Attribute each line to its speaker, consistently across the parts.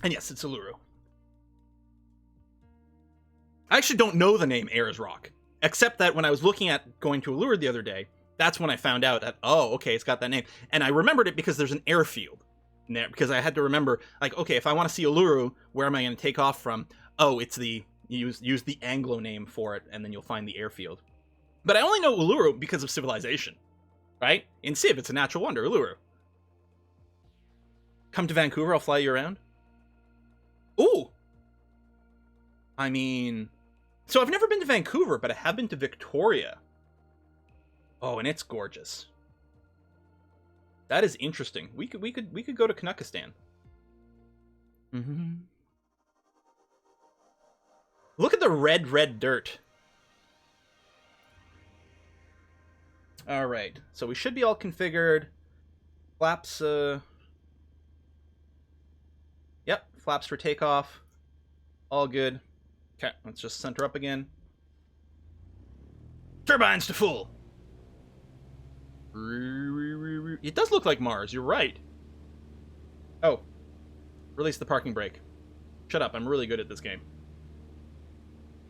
Speaker 1: And yes, it's Uluru. I actually don't know the name Ayers Rock, except that when I was looking at going to Uluru the other day, that's when I found out that, oh, okay, it's got that name. And I remembered it because there's an airfield there, because I had to remember, like, okay, if I want to see Uluru, where am I going to take off from? Oh, it's the, use the Anglo name for it, and then you'll find the airfield. But I only know Uluru because of Civilization, right? In Civ, it's a natural wonder, Uluru. Come to Vancouver, I'll fly you around. Ooh! I mean... So I've never been to Vancouver, but I have been to Victoria. Oh, and it's gorgeous. That is interesting. We could go to Kanukistan. Mm-hmm. Look at the red dirt. All right, so we should be all configured. Flaps. Yep, flaps for takeoff. All good. Okay, let's just center up again. Turbines to full. It does look like Mars, you're right. Oh. Release the parking brake. Shut up, I'm really good at this game.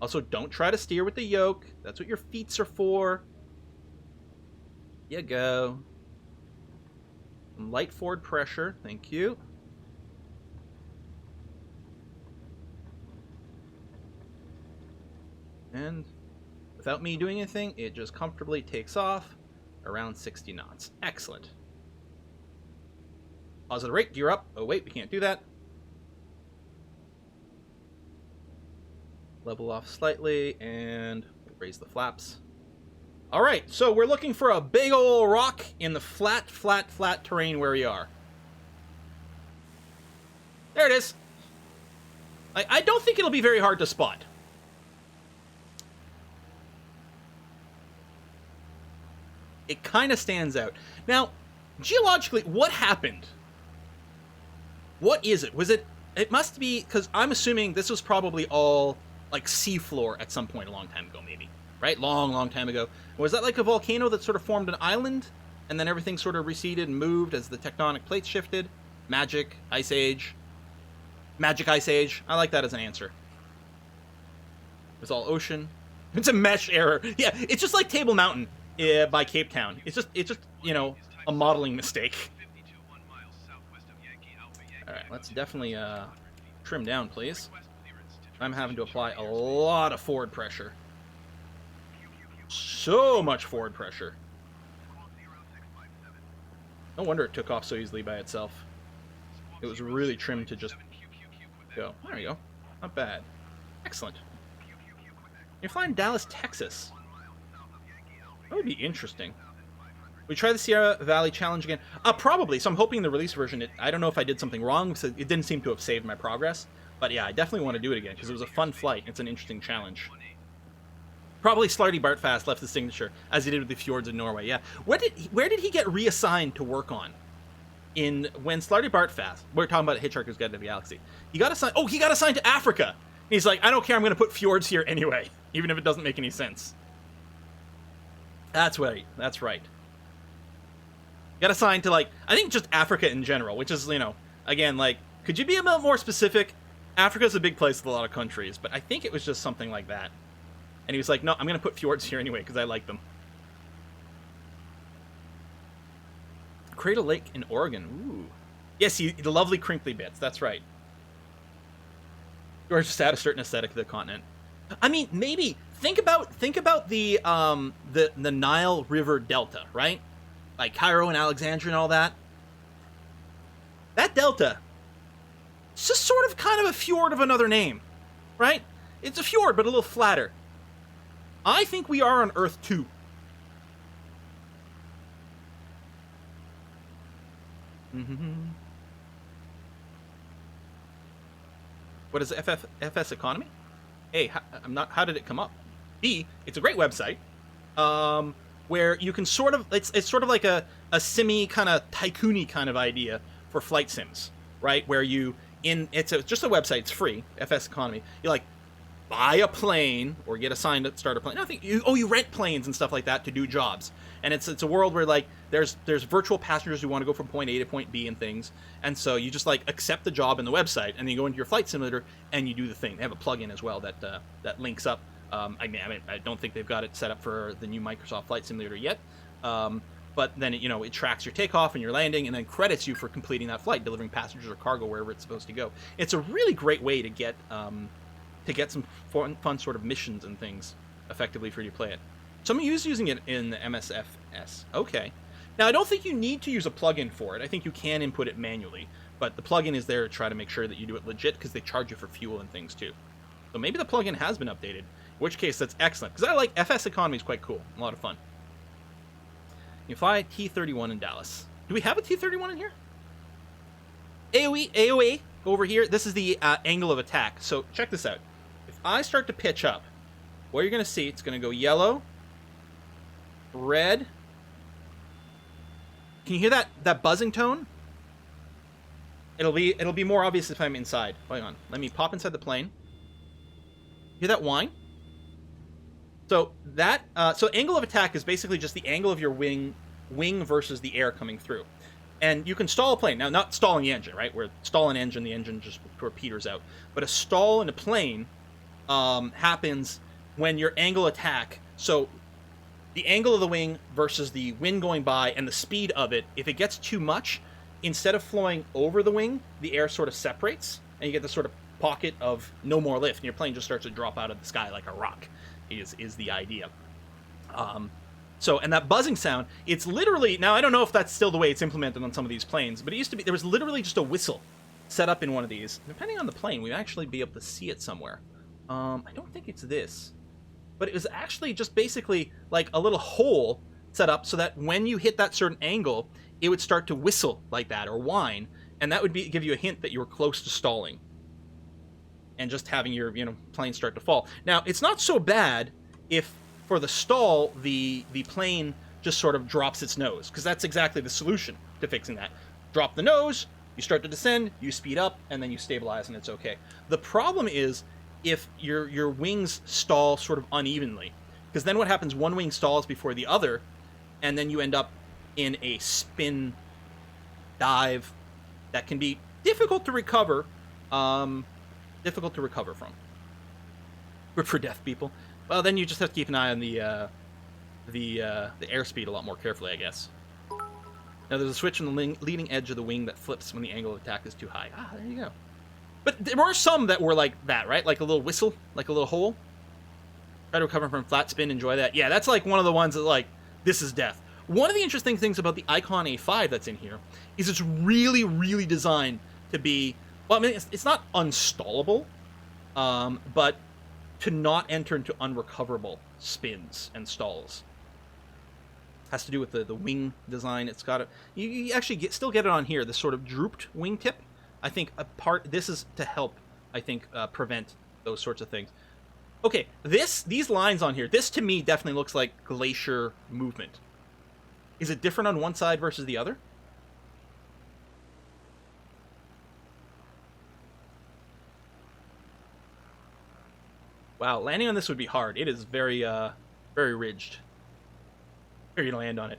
Speaker 1: Also, don't try to steer with the yoke. That's what your feet are for. Here you go. Some light forward pressure, thank you. And without me doing anything, it just comfortably takes off around 60 knots. Excellent. Pause the rate, gear up. Oh wait, we can't do that. Level off slightly and raise the flaps. Alright, so we're looking for a big ol' rock in the flat terrain where we are. There it is. I don't think it'll be very hard to spot. It kind of stands out. Now, geologically, what happened? What is it? Was it... It must be... Because I'm assuming this was probably all, like, seafloor at some point a long time ago, maybe. Right? Long time ago. Was that like a volcano that sort of formed an island? And then everything sort of receded and moved as the tectonic plates shifted? Magic, Ice Age. Magic Ice Age. I like that as an answer. It was all ocean. It's a mesh error. Yeah, it's just like Table Mountain. By Cape Town. It's just, you know, a modeling mistake. Alright, let's definitely trim down, please. I'm having to apply a lot of forward pressure. So much forward pressure. No wonder it took off so easily by itself. It was really trimmed to just go. There we go. Not bad. Excellent. You're flying Dallas, Texas. That would be interesting. We try the Sierra Valley Challenge again? Probably. So I'm hoping the release version, I don't know if I did something wrong, because it didn't seem to have saved my progress. But yeah, I definitely want to do it again, because it was a fun flight. It's an interesting challenge. Probably Slarty Bartfast left his signature, as he did with the Fjords in Norway. Yeah. Where did he get reassigned to work on? When Slarty Bartfast, we're talking about Hitchhiker's Guide to the Galaxy. He got assigned, he got assigned to Africa! And he's like, I don't care, I'm going to put fjords here anyway, even if it doesn't make any sense. That's right. That's right. Got assigned to, like, I think just Africa in general, which is, you know, again, like, could you be a bit more specific? Africa's a big place with a lot of countries, but I think it was just something like that. And he was like, no, I'm going to put fjords here anyway, because I like them. Cradle Lake in Oregon. Ooh. Yes, the lovely crinkly bits. That's right. Or just add a certain aesthetic to the continent. I mean, maybe think about the Nile River Delta, right? Like Cairo and Alexandria and all that. That delta, it's just sort of kind of a fjord of another name, right? It's a fjord, but a little flatter. I think we are on Earth too. What is FS Economy? A, how did it come up? B, it's a great website, where you can sort of, it's sort of like a simmy kind of tycoony kind of idea for flight sims, right? Where you, it's just a website, it's free, FS Economy. You like buy a plane or get assigned to start a plane. I think you rent planes and stuff like that to do jobs. And it's a world where like there's virtual passengers who want to go from point A to point B and things. And so you just like accept the job in the website, and then you go into your flight simulator and you do the thing. They have a plugin as well that links up. I don't think they've got it set up for the new Microsoft Flight Simulator yet. But then it tracks your takeoff and your landing, and then credits you for completing that flight, delivering passengers or cargo wherever it's supposed to go. It's a really great way to get some fun sort of missions and things effectively for you to play it. Someone who's using it in the MSFS. Okay. Now, I don't think you need to use a plugin for it. I think you can input it manually, but the plugin is there to try to make sure that you do it legit, because they charge you for fuel and things too. So maybe the plugin has been updated, in which case that's excellent, because I like FS economy is quite cool, a lot of fun. You fly a T-31 in Dallas. Do we have a T-31 in here? AOE, over here. This is the angle of attack. So check this out. If I start to pitch up, what you're going to see, it's going to go yellow, red. Can you hear that buzzing tone? It'll be more obvious if I'm inside. Hang on. Let me pop inside the plane. Hear that whine? So that so angle of attack is basically just the angle of your wing versus the air coming through. And you can stall a plane. Now, not stalling the engine, right? Where stall an engine, the engine just peters out. But a stall in a plane happens when your angle attack, so the angle of the wing versus the wind going by and the speed of it, if it gets too much, instead of flowing over the wing, the air sort of separates, and you get this sort of pocket of no more lift, and your plane just starts to drop out of the sky like a rock, is the idea. And that buzzing sound, it's literally, now I don't know if that's still the way it's implemented on some of these planes, but it used to be, there was literally just a whistle set up in one of these. Depending on the plane, we'd actually be able to see it somewhere. I don't think it's this, but it was actually just basically like a little hole set up so that when you hit that certain angle, it would start to whistle like that or whine, and that would give you a hint that you were close to stalling and just having your plane start to fall. Now, it's not so bad if for the stall the plane just sort of drops its nose, because that's exactly the solution to fixing that. Drop the nose, you start to descend, you speed up, and then you stabilize, and it's okay. The problem is if your wings stall sort of unevenly, because then what happens, one wing stalls before the other, and then you end up in a spin dive that can be difficult to recover from. But for deaf people, well, then you just have to keep an eye on the airspeed a lot more carefully, I guess. Now there's a switch on the leading edge of the wing that flips when the angle of attack is too high. Ah, there you go. But there were some that were like that, right? Like a little whistle, like a little hole. Try to recover from flat spin, enjoy that. Yeah, that's like one of the ones that like, this is death. One of the interesting things about the Icon A5 that's in here is it's really, really designed to be, well, I mean, it's not unstallable, but to not enter into unrecoverable spins and stalls. Has to do with the wing design. It's got you actually still get it on here, this sort of drooped wingtip. I think this is to help, I think, prevent those sorts of things. Okay, these lines on here, this to me definitely looks like glacier movement. Is it different on one side versus the other? Wow, landing on this would be hard. It is very, very ridged. Here you land on it.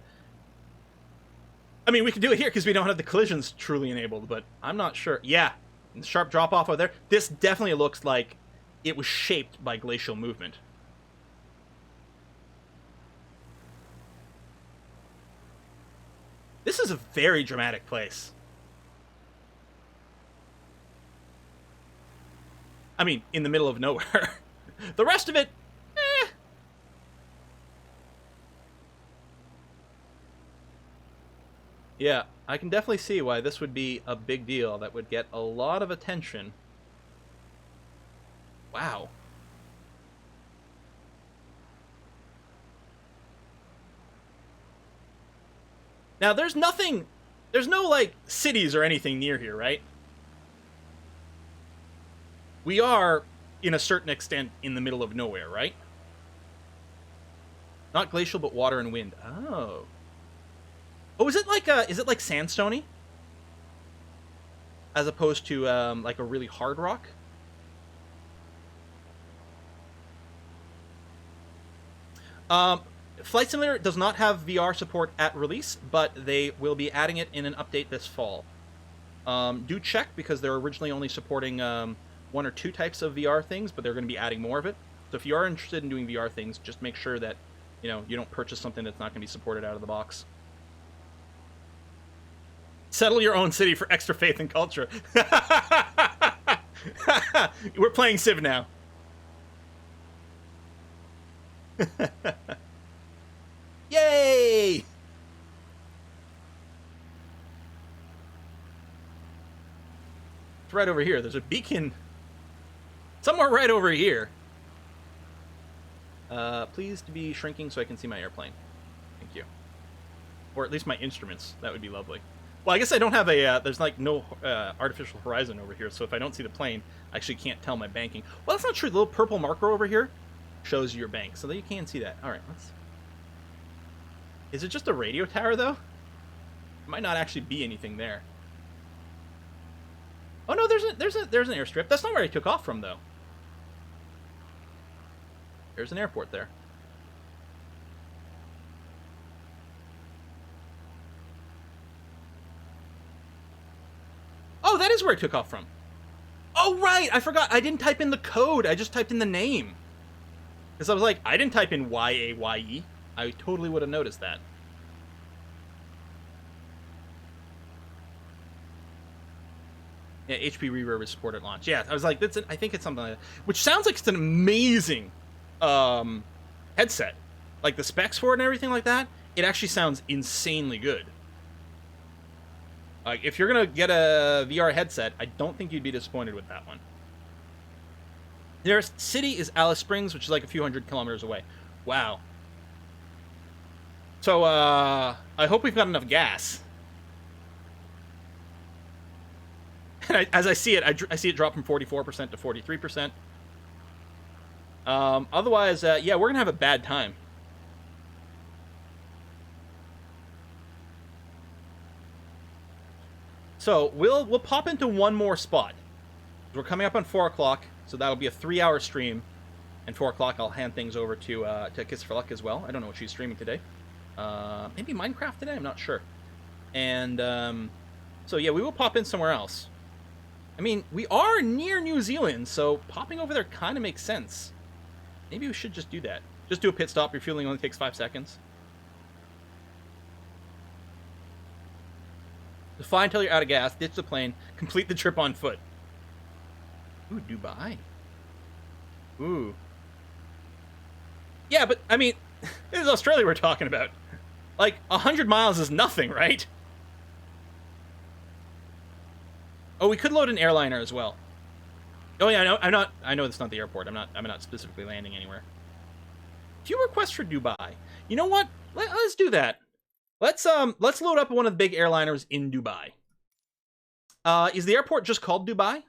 Speaker 1: I mean, we can do it here because we don't have the collisions truly enabled, but I'm not sure. Yeah, the sharp drop off over there. This definitely looks like it was shaped by glacial movement. This is a very dramatic place. I mean, in the middle of nowhere. The rest of it, eh. Yeah, I can definitely see why this would be a big deal. That would get a lot of attention. Wow. Now, there's no, like, cities or anything near here, right? We are, in a certain extent, in the middle of nowhere, right? Not glacial, but water and wind. Oh. Oh, is it like sandstone-y? As opposed to, like, a really hard rock? Flight Simulator does not have VR support at release, but they will be adding it in an update this fall. Do check, because they're originally only supporting 1 or 2 types of VR things, but they're going to be adding more of it. So if you are interested in doing VR things, just make sure that you don't purchase something that's not going to be supported out of the box. Settle your own city for extra faith and culture. We're playing Civ now. Yay! It's right over here. There's a beacon somewhere right over here. Please to be shrinking so I can see my airplane. Thank you. Or at least my instruments. That would be lovely. Well, I guess I don't have a, there's like no artificial horizon over here, so if I don't see the plane, I actually can't tell my banking. Well, that's not true. The little purple marker over here shows you your bank, so that you can see that. All right, let's... Is it just a radio tower, though? It might not actually be anything there. Oh, no, there's an airstrip. That's not where I took off from, though. There's an airport there. Oh, that is where I took off from. Oh, right! I forgot. I didn't type in the code. I just typed in the name. Because I was like, I didn't type in Y-A-Y-E. I totally would have noticed that. Yeah, HP Reverb is supported at launch. Yeah, I was like, I think it's something like that. Which sounds like it's an amazing headset. Like, the specs for it and everything like that, it actually sounds insanely good. Like, if you're going to get a VR headset, I don't think you'd be disappointed with that one. The nearest city is Alice Springs, which is like a few hundred kilometers away. Wow. So, I hope we've got enough gas. And as I see it, I see it drop from 44% to 43%. Otherwise, yeah, we're going to have a bad time. So, we'll pop into one more spot. We're coming up on 4 o'clock, so that'll be a 3-hour stream. And 4 o'clock, I'll hand things over to Kiss for Luck as well. I don't know what she's streaming today. Maybe Minecraft today? I'm not sure. And, so yeah, we will pop in somewhere else. I mean, we are near New Zealand, so popping over there kind of makes sense. Maybe we should just do that. Just do a pit stop. Refueling only takes 5 seconds. So fly until you're out of gas, ditch the plane, complete the trip on foot. Ooh, Dubai. Ooh. Yeah, but, I mean, this is Australia we're talking about. Like, 100 miles is nothing, right? Oh, we could load an airliner as well. Oh yeah, I know that's not the airport. I'm not specifically landing anywhere. Few requests for Dubai. You know what? Let's do that. Let's load up one of the big airliners in Dubai. Is the airport just called Dubai?